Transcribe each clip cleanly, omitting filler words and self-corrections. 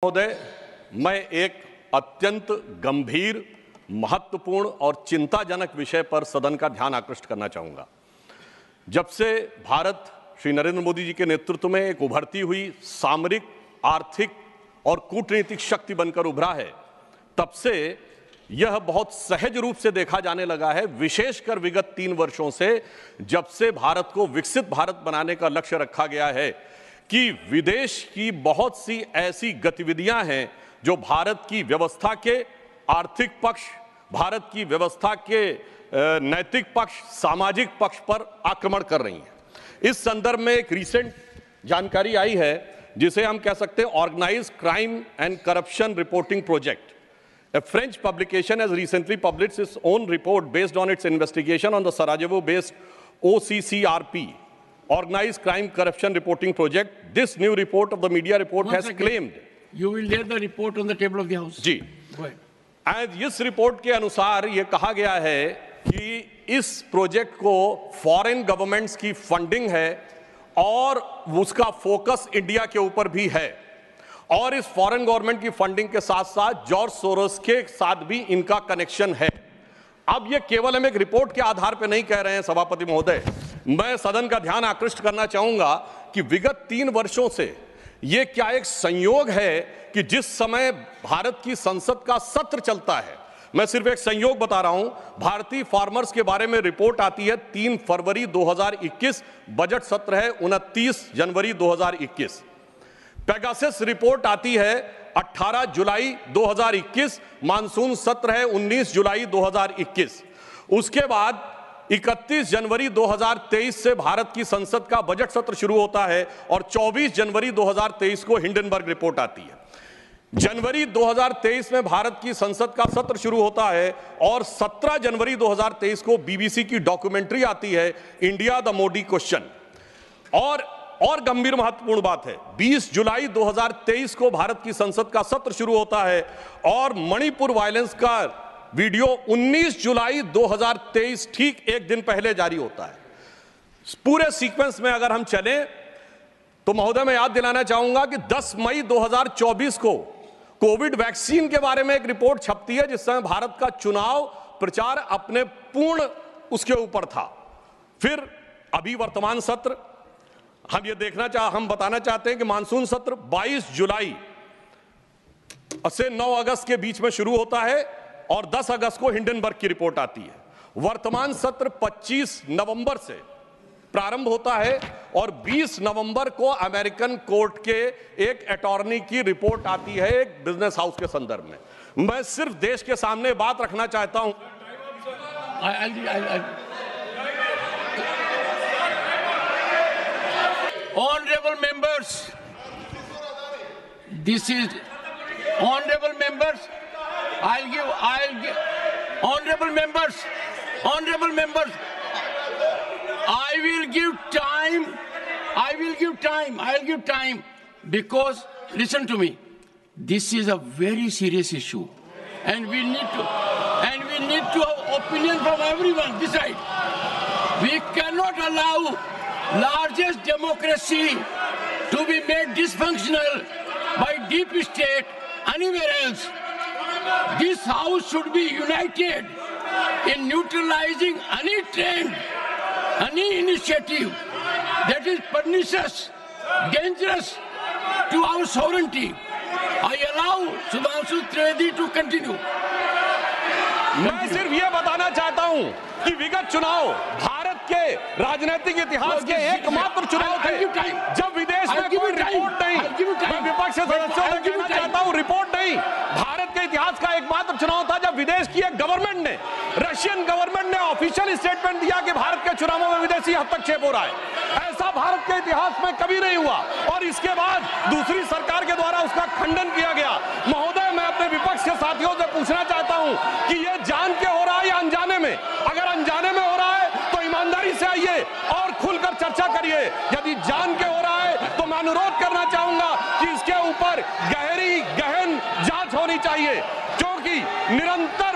महोदय, मैं एक अत्यंत गंभीर, महत्वपूर्ण और चिंताजनक विषय पर सदन का ध्यान आकृष्ट करना चाहूंगा। जब से भारत श्री नरेंद्र मोदी जी के नेतृत्व में एक उभरती हुई सामरिक, आर्थिक और कूटनीतिक शक्ति बनकर उभरा है, तब से यह बहुत सहज रूप से देखा जाने लगा है, विशेषकर विगत 3 वर्षों से, जब से भारत को विकसित भारत बनाने का लक्ष्य रखा गया है, कि विदेश की बहुत सी ऐसी गतिविधियां हैं जो भारत की व्यवस्था के आर्थिक पक्ष, भारत की व्यवस्था के नैतिक पक्ष, सामाजिक पक्ष पर आक्रमण कर रही हैं। इस संदर्भ में एक रिसेंट जानकारी आई है जिसे हम कह सकते हैं organised crime and corruption reporting project. A French publication has recently published its own report based on its investigation on the Sarajevo-based OCCRP, Organized Crime Corruption Reporting Project. This new report of the media report has claimed. You will lay the report on the table of the House. जी। Go ahead. And इस report के अनुसार ये कहा गया है कि इस प्रोजेक्ट को फॉरेन गवर्नमेंट्स की फंडिंग है और उसका फोकस इंडिया के ऊपर भी है, और इस फॉरेन गवर्नमेंट की फंडिंग के साथ साथ जॉर्ज सोरोस के साथ भी इनका कनेक्शन है। अब ये केवल हम एक रिपोर्ट के आधार पर नहीं कह रहे हैं सभापति महोदय, मैं सदन का ध्यान आकृष्ट करना चाहूंगा कि विगत 3 वर्षों से ये क्या एक संयोग है कि जिस समय भारत की संसद का सत्र चलता है, मैं सिर्फ एक संयोग बता रहा हूं, भारतीय फार्मर्स के बारे में रिपोर्ट आती है 3 फरवरी 2021, बजट सत्र है 29 जनवरी 2021। पेगासस रिपोर्ट आती है 18 जुलाई 2021, मानसून सत्र है 19 जुलाई 2021। उसके बाद 31 जनवरी 2023 से भारत की संसद का बजट सत्र शुरू होता है और 24 जनवरी 2023 को हिंडनबर्ग रिपोर्ट आती है। जनवरी 2023 में भारत की संसद का सत्र शुरू होता है और 17 जनवरी 2023 को बीबीसी की डॉक्यूमेंट्री आती है, इंडिया द मोदी क्वेश्चन। और गंभीर महत्वपूर्ण बात है, 20 जुलाई 2023 को भारत की संसद का सत्र शुरू होता है और मणिपुर वायलेंस का वीडियो 19 जुलाई 2023, ठीक एक दिन पहले जारी होता है। पूरे सीक्वेंस में अगर हम चलें तो महोदय मैं याद दिलाना चाहूंगा कि 10 मई 2024 को कोविड वैक्सीन के बारे में एक रिपोर्ट छपती है, जिस समय भारत का चुनाव प्रचार अपने पूर्ण उसके ऊपर था। फिर अभी वर्तमान सत्र, हम बताना चाहते हैं कि मानसून सत्र 22 जुलाई से 9 अगस्त के बीच में शुरू होता है और 10 अगस्त को हिंडनबर्ग की रिपोर्ट आती है। वर्तमान सत्र 25 नवंबर से प्रारंभ होता है और 20 नवंबर को अमेरिकन कोर्ट के एक अटॉर्नी की रिपोर्ट आती है एक बिजनेस हाउस के संदर्भ में। मैं सिर्फ देश के सामने बात रखना चाहता हूं। Honorable members, this is honorable members. I'll give honorable members. I will give time because listen to me. This is a very serious issue, and we need to have opinion from everyone this side. We cannot allow largest democracy to be made dysfunctional by deep state anywhere else. This house should be united in neutralizing any trend, any initiative that is pernicious, dangerous to our sovereignty. I allow Sudhanshu Trivedi to continue. मैं सिर्फ ये बताना चाहता हूं कि विगत चुनाव भारत के राजनीतिक इतिहास के एकमात्र चुनाव थे जब विदेश में कोई रिपोर्ट नहीं, मैं विपक्ष के सदस्यों से कहना चाहता हूं, रिपोर्ट नहीं, भारत के इतिहास का एकमात्र चुनाव था जब विदेश की एक गवर्नमेंट ने, रशियन गवर्नमेंट ने ऑफिशियल स्टेटमेंट दिया कि भारत के चुनावों में विदेशी हस्तक्षेप हो रहा है। ऐसा भारत के इतिहास में कभी नहीं हुआ और इसके बाद दूसरी सरकार के द्वारा उसका खंडन किया गया। महोदय, मैं अपने विपक्ष के साथियों से पूछना चाहता हूं कि यह जान के हो रहा है या अनजाने में? अगर अनजाने में हो रहा है तो ईमानदारी से आइए और खुलकर चर्चा करिए। यदि जान के हो रहा है तो मैं अनुरोध करना चाहूंगा कि इसके ऊपर गहन जांच होनी चाहिए, क्योंकि निरंतर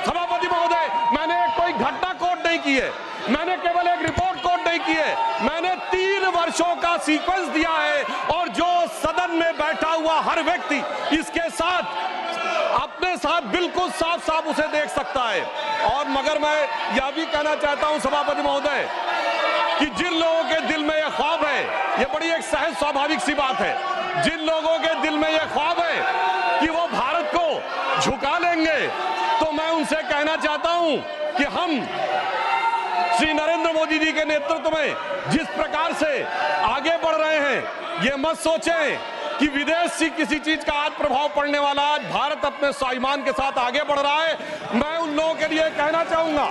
सभापति महोदय, मैंने कोई घटना कोट नहीं की है, मैंने केवल एक रिपोर्ट कोट नहीं की है, मैंने 3 वर्षों का सीक्वेंस दिया है और जो सदन में बैठ बैठा हुआ हर व्यक्ति इसके साथ अपने साथ बिल्कुल साफ साफ उसे देख सकता है। और मगर मैं यह भी कहना चाहता हूं सभापति महोदय कि जिन लोगों के दिल में यह ख्वाब है, यह बड़ी एक सहज स्वाभाविक सी बात है, जिन लोगों के दिल में यह ख्वाब है कि वो भारत को झुका लेंगे, तो मैं उनसे कहना चाहता हूं कि हम श्री नरेंद्र मोदी जी के नेतृत्व में जिस प्रकार से आगे बढ़ रहे हैं, ये मत सोचें कि विदेश से किसी चीज का आज प्रभाव पड़ने वाला। आज भारत अपने स्वाभिमान के साथ आगे बढ़ रहा है। मैं उन लोगों के लिए कहना चाहूंगा,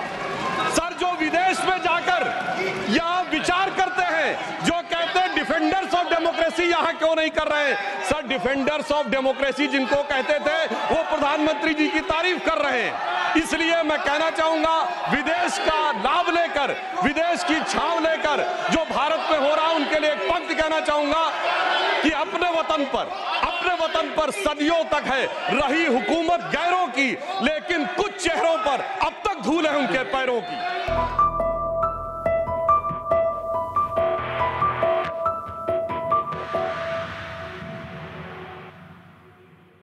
सर जो विदेश में जाकर यह विचार करते हैं, जो कहते हैं डिफेंडर्स ऑफ डेमोक्रेसी यहां क्यों नहीं कर रहे हैं? सर डिफेंडर्स ऑफ डेमोक्रेसी जिनको कहते थे वो प्रधानमंत्री जी की तारीफ कर रहे हैं। इसलिए मैं कहना चाहूंगा, विदेश का लाभ लेकर, विदेश की छाव लेकर जो भारत में हो रहा है, उनके लिए एक पंक्ति कहना चाहूंगा कि अपने वतन पर सदियों तक है रही हुकूमत गैरों की, लेकिन कुछ चेहरों पर अब तक धूल है उनके पैरों की।